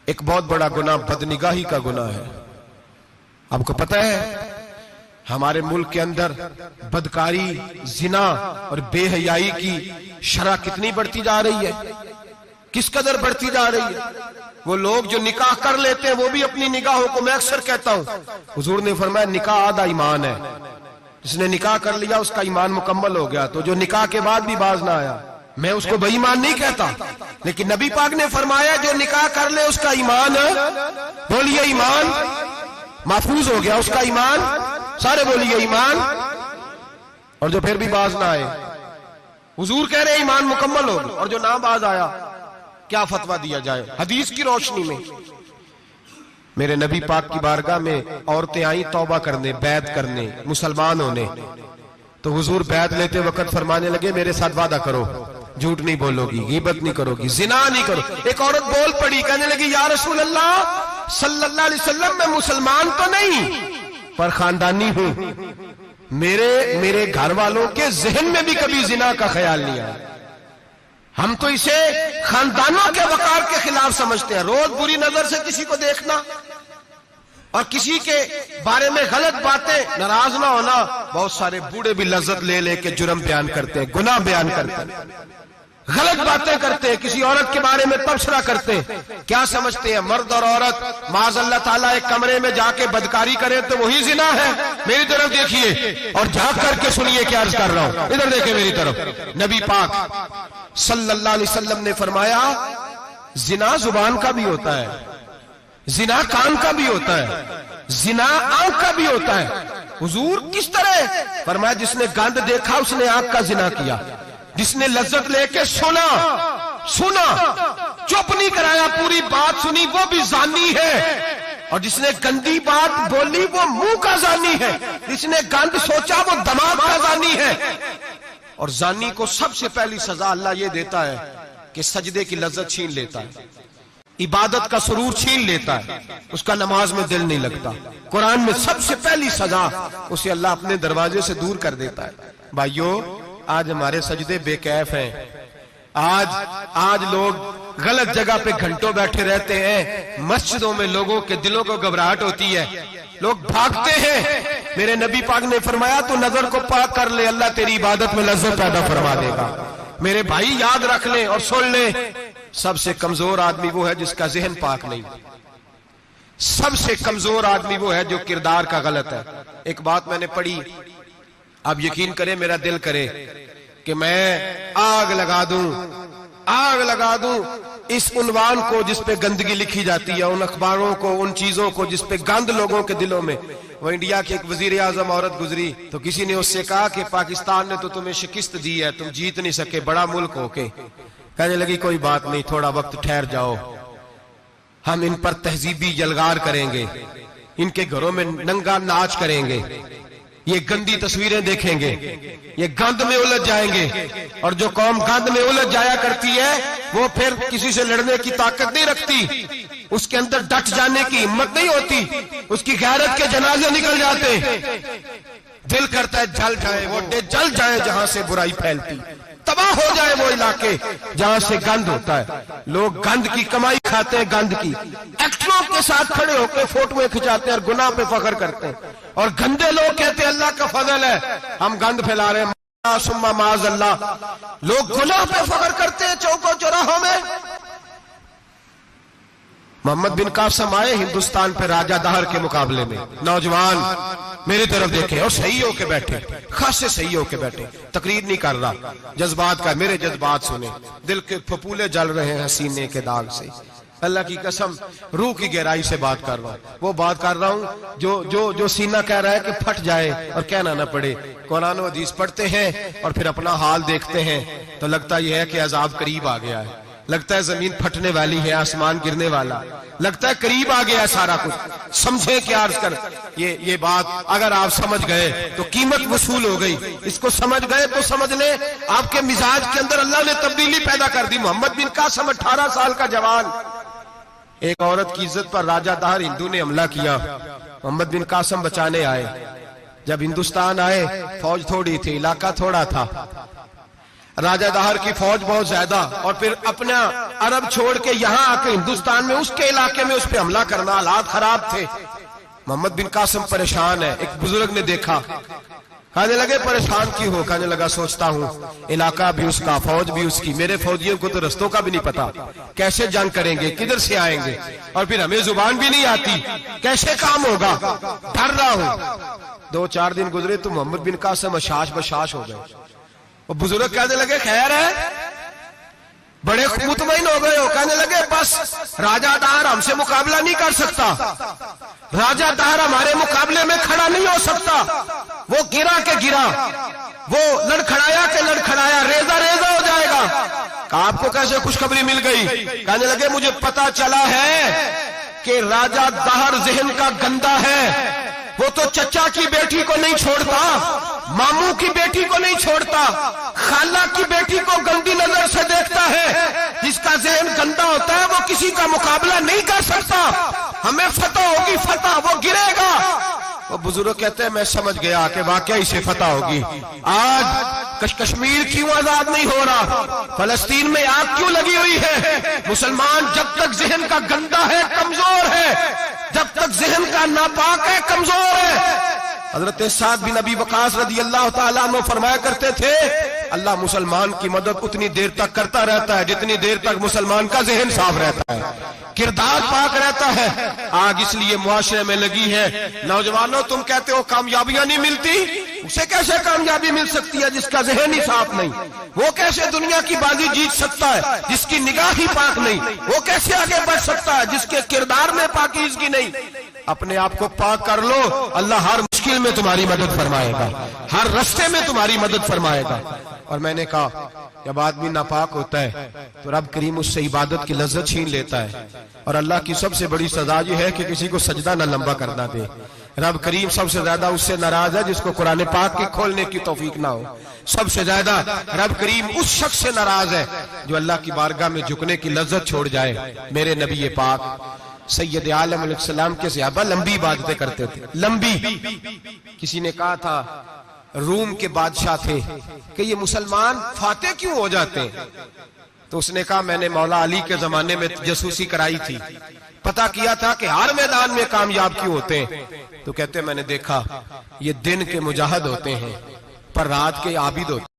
ایک بہت بڑا گناہ بدنگاہی کا گناہ ہے. آپ کو پتہ ہے ہمارے ملک کے اندر بدکاری، زنا اور بے حیائی کی شرح کتنی بڑھتی جا رہی ہے، کس قدر بڑھتی جا رہی ہے. وہ لوگ جو نکاح کر لیتے ہیں وہ بھی اپنی نگاہوں کو، میں اکثر کہتا ہوں، حضور نے فرمایا نکاح آدھا ایمان ہے. جس نے نکاح کر لیا اس کا ایمان مکمل ہو گیا. تو جو نکاح کے بعد بھی باز نہ آیا، میں اس کو بے ایمان نہیں کہتا، لیکن نبی پاک نے فرمایا جو نکاح کر لے اس کا ایمان، بولیے ایمان محفوظ ہو گیا، اس کا ایمان، سارے بولیے ایمان. اور جو پھر بھی باز نہ آئے، حضور کہہ رہے ایمان مکمل ہو گیا. اور جو نہ باز آیا کیا فتویٰ دیا جائے حدیث کی روشنی میں؟ میرے نبی پاک کی بارگاہ میں عورتیں آئیں توبہ کرنے، بیعت کرنے، مسلمان ہونے. تو حضور بیعت لیتے وقت فرمانے لگے میرے ساتھ وعدہ کرو، جھوٹ نہیں بولو گی، غیبت نہیں کرو گی، زنا نہیں کرو. ایک عورت بول پڑی، کہنے لگی یا رسول اللہ صلی اللہ علیہ وسلم میں مسلمان تو نہیں پر خاندانی ہوں، میرے گھر والوں کے ذہن میں بھی کبھی زنا کا خیال نہیں آیا. ہم تو اسے خاندانوں کے وقار کے خلاف سمجھتے ہیں. روز بری نظر سے کسی کو دیکھنا اور کسی کے بارے میں غلط باتیں، ناراض نہ ہونا. بہت سارے بوڑھے بھی لذت لے لے کے جرم بیان کرتے ہیں، گناہ بیان کرتے ہیں، غلط باتیں کرتے ہیں، کسی عورت کے بارے میں تبصرہ کرتے ہیں. کیا سمجھتے ہیں مرد اور عورت معاذ اللہ تعالیٰ ایک کمرے میں جا کے بدکاری کرے تو وہی زنا ہے؟ میری طرف دیکھیے اور جھانک کر کے سنیے کیا عرض کر رہا ہوں، ادھر دیکھیں میری طرف. نبی پاک صلی اللہ علیہ وسلم نے فرمایا زنا زبان کا بھی ہوتا ہے، زنا کان کا بھی ہوتا ہے، زنا آنکھ کا بھی ہوتا ہے. حضور کس طرح؟ فرمایا جس نے گند دیکھا اس نے آنکھ کا زنا کیا، جس نے لذت لے کے سنا چپ نہیں کرایا، پوری بات سنی، وہ بھی زانی ہے. اور جس نے گندی بات بولی وہ منہ کا زانی ہے، جس نے گند سوچا وہ دماغ کا زانی ہے. اور زانی کو سب سے پہلی سزا اللہ یہ دیتا ہے کہ سجدے کی لذت چھین لیتا ہے، عبادت کا سرور چھین لیتا ہے، اس کا نماز میں دل نہیں لگتا. قرآن میں سب سے پہلی سزا اسے اللہ اپنے دروازے سے دور کر دیتا ہے. بھائیو آج ہمارے سجدے بے کیف ہیں، آج لوگ غلط جگہ پہ گھنٹوں بیٹھے رہتے ہیں. مسجدوں میں لوگوں کے دلوں کو گھبراہٹ ہوتی ہے، لوگ بھاگتے ہیں. میرے نبی پاک نے فرمایا تو نظر کو پاک کر لے، اللہ تیری عبادت میں لذت پیدا فرما دے گا. میرے بھائی یاد رکھ لیں اور سن لیں، سب سے کمزور آدمی وہ ہے جس کا ذہن پاک نہیں. سب سے کمزور آدمی وہ ہے جو کردار کا غلط ہے. ایک بات میں نے پڑھی، آپ یقین کریں میرا دل کرے کہ میں آگ لگا دوں اس عنوان کو جس پہ گندگی لکھی جاتی ہے، ان اخباروں کو، ان چیزوں کو جس پہ گند لوگوں کے دلوں میں. وہ انڈیا کی ایک وزیر اعظم عورت گزری تو کسی نے اس سے کہا کہ پاکستان نے تو تمہیں شکست دی ہے، تم جیت نہیں سکے بڑا ملک ہو کے. کہنے لگی کوئی بات نہیں، تھوڑا وقت ٹھہر جاؤ، ہم ان پر تہذیبی یلغار کریں گے، ان کے گھروں میں ننگا ناچ کریں گے، یہ گندی تصویریں دیکھیں گے، یہ گند میں الجھ جائیں گے. اور جو قوم گند میں الجھ جایا کرتی ہے وہ پھر کسی سے لڑنے کی طاقت نہیں رکھتی، اس کے اندر ڈٹ جانے کی ہمت نہیں ہوتی، اس کی غیرت کے جنازے نکل جاتے. دل کرتا ہے جل جائے وہ جل جائے جہاں سے برائی پھیلتی، تباہ ہو جائے وہ علاقے جہاں سے گند ہوتا ہے. لوگ گند کی کمائی کھاتے ہیں، گند کی ایکٹروں کے ساتھ کھڑے ہو کے فوٹویں کھچاتے ہیں اور گناہ پہ فخر کرتے ہیں. اور گندے لوگ کہتے ہیں اللہ کا فضل ہے ہم گند پھیلا رہے ہیں، ثم معاذ اللہ. لوگ گناہ پہ فخر کرتے ہیں چوکوں چوراہوں میں. محمد بن قاسم آئے ہندوستان پہ راجہ دہر کے مقابلے میں، نوجوان میری طرف دیکھیں اور صحیح ہو کے بیٹھے، خاصے صحیح ہو کے بیٹھے، تقریر نہیں کر رہا، جذبات کا. میرے جذبات سنیں، دل کے پھپولے جل رہے ہیں سینے کے داغ سے. اللہ کی قسم روح کی گہرائی سے بات کر رہا ہوں، وہ بات کر رہا ہوں جو سینہ کہہ رہا ہے کہ پھٹ جائے اور کہنا نہ پڑے. قرآن و حدیث پڑھتے ہیں اور پھر اپنا حال دیکھتے ہیں تو لگتا یہ ہے کہ عذاب قریب آ گیا ہے، لگتا ہے زمین پھٹنے والی ہے، آسمان گرنے والا، لگتا ہے قریب آ گیا سارا کچھ. سمجھیں کیا عرض کر یہ بات اگر آپ سمجھ گئے تو قیمت وصول ہو گئی. اس کو سمجھ گئے تو سمجھ لیں آپ کے مزاج کے اندر اللہ نے تبدیلی پیدا کر دی. محمد بن قاسم 18 سال کا جوان، ایک عورت کی عزت پر راجہ دہر ہندو نے حملہ کیا، محمد بن قاسم بچانے آئے. جب ہندوستان آئے فوج تھوڑی تھی، علاقہ تھوڑا تھا، راجہ دہر کی فوج بہت زیادہ، اور پھر اپنا عرب چھوڑ کے یہاں آ کے ہندوستان میں اس کے علاقے میں اس پہ حملہ کرنا، حالات خراب تھے۔ محمد بن قاسم پریشان ہے۔ ایک بزرگ نے دیکھا، کہنے لگے پریشان کیوں ہو؟ کہنے لگا سوچتا ہوں علاقہ بھی اس کا، فوج بھی اس کی، میرے فوجیوں کو تو رستوں کا بھی نہیں پتا، کیسے جنگ کریں گے، کدھر سے آئیں گے، اور پھر ہمیں زبان بھی نہیں آتی، کیسے کام ہوگا، ڈر رہا ہوں۔ 2-4 دن گزرے تو محمد بن قاسم اشاش بشاش ہو گئے۔ وہ بزرگ کہنے لگے خیر ہے، بڑے مطمئن ہو گئے ہو؟ کہنے لگے بس راجہ دہر ہم سے مقابلہ نہیں کر سکتا، راجہ دہر ہمارے مقابلے میں کھڑا نہیں ہو سکتا، وہ گرا کے گرا، وہ لڑکھڑایا کے لڑکھڑایا، ریزہ ریزہ ہو جائے گا۔ کہا آپ کو کیسے خوشخبری مل گئی؟ کہنے لگے مجھے پتا چلا ہے کہ راجہ دہر ذہن کا گندا ہے، وہ تو چچا کی بیٹی کو نہیں چھوڑتا، ماموں کی بیٹی کو نہیں چھوڑتا، خالہ کی بیٹی کو گندی نظر سے دیکھتا ہے۔ جس کا ذہن گندا ہوتا ہے وہ کسی کا مقابلہ نہیں کر سکتا، ہمیں فتح ہوگی، فتح، وہ گرے گا۔ وہ بزرگ کہتے ہیں میں سمجھ گیا کہ واقعی سے فتح ہوگی۔ آج کشمیر کیوں آزاد نہیں ہو رہا، فلسطین میں آگ کیوں لگی ہوئی ہے؟ مسلمان جب تک ذہن کا گندا ہے کمزور ہے، جب تک ذہن کا ناپاک ہے کمزور ہے۔ حضرت سعد بن ابی وقاص رضی اللہ تعالیٰ عنہ فرمایا کرتے تھے اللہ مسلمان کی مدد اتنی دیر تک کرتا رہتا ہے جتنی دیر تک مسلمان کا ذہن صاف رہتا ہے، کردار پاک رہتا ہے۔ آگ اس لیے معاشرے میں لگی ہے۔ نوجوانوں تم کہتے ہو کامیابیاں نہیں ملتی، اسے کیسے کامیابی مل سکتی ہے جس کا ذہن ہی صاف نہیں؟ وہ کیسے دنیا کی بازی جیت سکتا ہے جس کی نگاہ ہی پاک نہیں؟ وہ کیسے آگے بڑھ سکتا ہے جس کے کردار میں پاکیزگی نہیں؟ اپنے آپ کو پاک کر لو، اللہ ہر مشکل میں تمہاری مدد فرمائے گا، ہر رستے میں تمہاری مدد فرمائے گا۔ اور میں نے کہا جب آدمی ناپاک ہوتا ہے تو رب کریم اس سے عبادت کی لذت چھین لیتا ہے، اور اللہ کی سب سے بڑی سزا یہ ہے کہ کسی کو سجدہ نہ لمبا کرنا دے۔ رب کریم سب سے زیادہ اس سے ناراض ہے جس کو قرآن پاک کے کھولنے کی توفیق نہ ہو۔ سب سے زیادہ رب کریم اس شخص سے ناراض ہے جو اللہ کی بارگاہ میں جھکنے کی لذت چھوڑ جائے۔ میرے نبی پاک سید عالم علیہ السلام کے صحابہ لمبی عبادتیں کرتے تھے، لمبی۔ کسی نے کہا تھا روم کے بادشاہ تھے کہ یہ مسلمان فاتح کیوں ہو جاتے ہیں؟ تو اس نے کہا میں نے مولا علی کے زمانے میں جاسوسی کرائی تھی، پتا کیا تھا کہ ہر میدان میں کامیاب کیوں ہوتے ہیں۔ تو کہتے ہیں میں نے دیکھا یہ دن کے مجاہد ہوتے ہیں پر رات کے عابد ہوتے ہیں۔